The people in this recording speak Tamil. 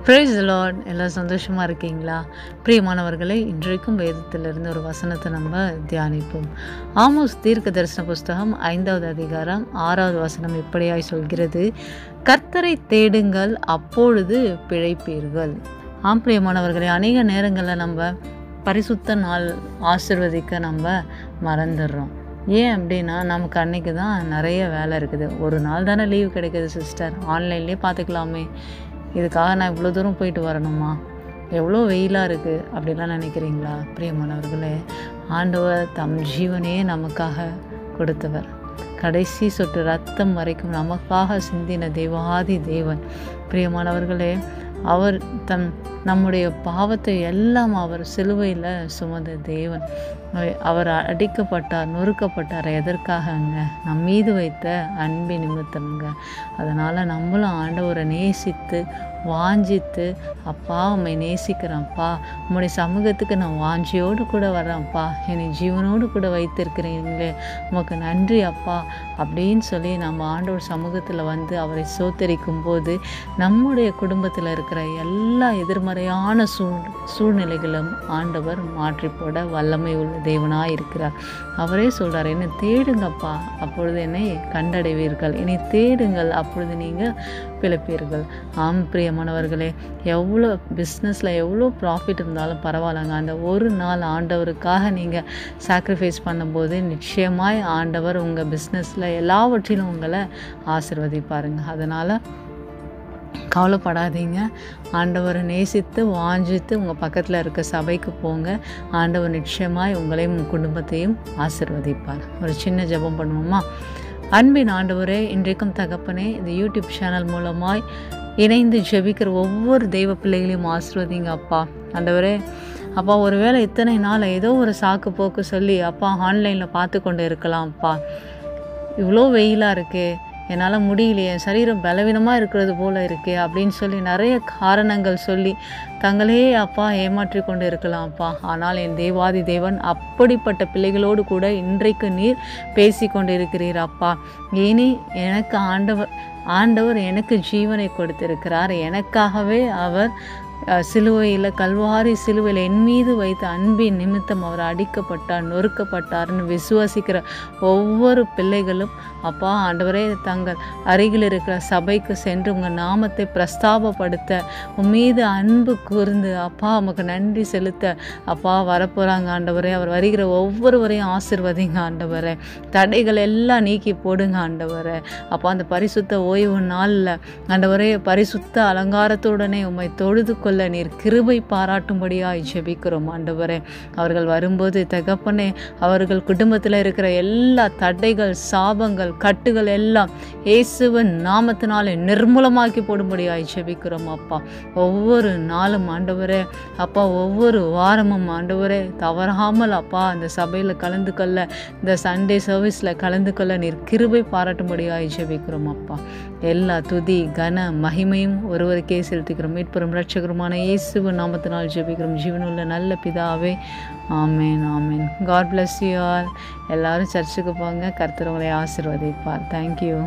Praise the Lord. எல்லாம் சந்தோஷமாக இருக்கீங்களா? பிரியமானவர்களே, இன்றைக்கும் வேதத்திலிருந்து ஒரு வசனத்தை நம்ம தியானிப்போம். ஆமோஸ் தீர்க்க தரிசன புஸ்தகம் 5வது அதிகாரம் 6வது வசனம் இப்படியாய் சொல்கிறது, கர்த்தரை தேடுங்கள், அப்பொழுது பிழைப்பீர்கள். பிரியமானவர்களே, அநேக நேரங்களில் நம்ம பரிசுத்த நாள் ஆசீர்வதிக்க நம்ம மறந்துடுறோம். ஏன் அப்படின்னா, நமக்கு அன்றைக்கி தான் நிறைய வேலை இருக்குது. ஒரு நாள் தானே லீவ் கிடைக்குது சிஸ்டர், ஆன்லைன்லேயே பார்த்துக்கலாமே, இதுக்காக நான் இவ்வளோ தூரம் போயிட்டு வரணுமா, எவ்வளோ வெயிலாக இருக்குது அப்படிலாம் நினைக்கிறீங்களா? பிரியமானவர்களே, ஆண்டவர் தம் ஜீவனையே நமக்காக கொடுத்தவர். கடைசி சொட்டு ரத்தம் வரைக்கும் நமக்காக சிந்தின தேவாதி தேவன். பிரியமானவர்களே, அவர் நம்முடைய பாவத்தை எல்லாம் அவர் சிலுவையில் சுமந்த தேவன். அவர் அடிக்கப்பட்டார், நொறுக்கப்பட்டார். எதற்காகங்க? நம் மீது வைத்த அன்பின் நிமித்தம்ங்க. அதனால் நம்மளும் ஆண்டவரை நேசித்து வாஞ்சித்து, அப்பா உம்மை நேசிக்கிறேன்ப்பா, உம்முடைய சமூகத்துக்கு நான் வாஞ்சியோடு கூட வரேன்ப்பா, என்னை ஜீவனோடு கூட வைத்திருக்கிறீங்களே, உமக்கு நன்றி அப்பா அப்படின்னு சொல்லி நம்ம ஆண்டவர் சமூகத்தில் வந்து அவரை சோத்தரிக்கும் போது நம்முடைய குடும்பத்தில் இருக்கிற எல்லா எதிர்மறையான சூழ்நிலைகளும் ஆண்டவர் மாற்றி போட வல்லமை உள்ள தேவனாக இருக்கிறார். அவரே சொல்கிறார், என்னை தேடுங்கப்பா, அப்பொழுது என்னை கண்டடைவீர்கள், என்னை தேடுங்கள், அப்பொழுது நீங்கள் பிழைப்பீர்கள். பிரியமானவர்களே, எவ்வளோ பிஸ்னஸில் எவ்வளோ ப்ராஃபிட் இருந்தாலும் பரவாயில்லைங்க, அந்த ஒரு நாள் ஆண்டவருக்காக நீங்கள் சாக்ரிஃபைஸ் பண்ணும்போது நிச்சயமாய் ஆண்டவர் உங்கள் பிஸ்னஸில் எல்லாவற்றிலும் உங்களை ஆசீர்வதிப்பாருங்க. அதனால் கவலைப்படாதீங்க. ஆண்டவரை நேசித்து வாஞ்சித்து உங்கள் பக்கத்தில் இருக்க சபைக்கு போங்க. ஆண்டவர் நிச்சயமாய் உங்களையும் உங்கள் குடும்பத்தையும் ஆசீர்வதிப்பார். ஒரு சின்ன ஜெபம் பண்ணுவோமா? அன்பின் ஆண்டவரே, இன்றைக்கும் தகப்பனே, இந்த யூடியூப் சேனல் மூலமாய் இணைந்து ஜெபிக்கிற ஒவ்வொரு தெய்வ பிள்ளைகளையும் ஆசீர்வதிங்க அப்பா. ஆண்டவரே, அப்பா, ஒருவேளை இத்தனை நாள் ஏதோ ஒரு சாக்கு போக்கு சொல்லி அப்பா ஆன்லைனில் பார்த்து கொண்டு இருக்கலாம். அப்பா, இவ்வளோ வெயிலாக இருக்கே, என்னால் முடியலையே, என் சரீரம் பலவீனமாக இருக்கிறது போல் இருக்கே அப்படின்னு சொல்லி நிறைய காரணங்கள் சொல்லி தங்களே அப்பா ஏமாற்றி கொண்டு இருக்கலாம் அப்பா. ஆனால் என் தேவாதி தேவன் அப்படிப்பட்ட பிள்ளைகளோடு கூட இன்றைக்கு நீர் பேசி கொண்டு இருக்கிறீர் அப்பா. இனி எனக்கு ஆண்டவர் எனக்கு ஜீவனை கொடுத்திருக்கிறார். எனக்காகவே அவர் சிலுவையில், கல்வாரி சிலுவையில் என் மீது வைத்த அன்பின் நிமித்தம் அவர் அடிக்கப்பட்டார், நொறுக்கப்பட்டார்னு விசுவாசிக்கிற ஒவ்வொரு பிள்ளைகளும் அப்பா ஆண்டவரே தங்கள் அருகில் இருக்கிற சபைக்கு சென்று உங்கள் நாமத்தை பிரஸ்தாபப்படுத்த, உன் மீது அன்பு கூர்ந்து அப்பா உமக்கு நன்றி செலுத்த அப்பா வரப்போகிறாங்க ஆண்டவரே. அவர் வருகிற ஒவ்வொருவரையும் ஆசீர்வதிங்க ஆண்டவரே. தடைகள் எல்லாம் நீக்கி போடுங்க ஆண்டவரே. அப்பா, அந்த பரிசுத்த ஓய்வு நாளில் ஆண்டவரே பரிசுத்த அலங்காரத்துடனே உம்மை தொழுது கொள்ள நீர் கிருபை பாராட்டும்படியாய் ஜெபிக்கிறோம் ஆண்டவரே. அவர்கள் வரும்போது தகப்பனே, அவர்கள் குடும்பத்தில் இருக்கிற எல்லா தடைகள், சாபங்கள், கட்டுகள் எல்லாம் இயேசுவின் நாமத்தினாலே நிர்மூலமாக்கி போடும்படியாய் ஜெபிக்கிறோம் அப்பா. ஒவ்வொரு நாளும் ஆண்டவரே அப்பா, ஒவ்வொரு வாரமும் ஆண்டவரே தவறாமல் அப்பா அந்த சபையில் கலந்து கொள்ள, இந்த சண்டே சர்வீஸில் கலந்து கொள்ள நீர் கிருபை பாராட்டும்படியாய் ஜெபிக்கிறோம் அப்பா. எல்லா துதி கன மகிமையும் ஒருவருக்கே செலுத்திக்கிறோம். மீட்பெரும் இரட்சகருமான இயேசுவின் நாமத்தினால் ஜெபிக்கிறோம் ஜீவனுள்ள நல்ல பிதாவே. ஆமேன், ஆமேன். God bless you all. எல்லாரும் சர்ச்சுக்கு போங்க. கர்த்தர் உங்களை ஆசீர்வதிப்பார். தேங்க்யூ.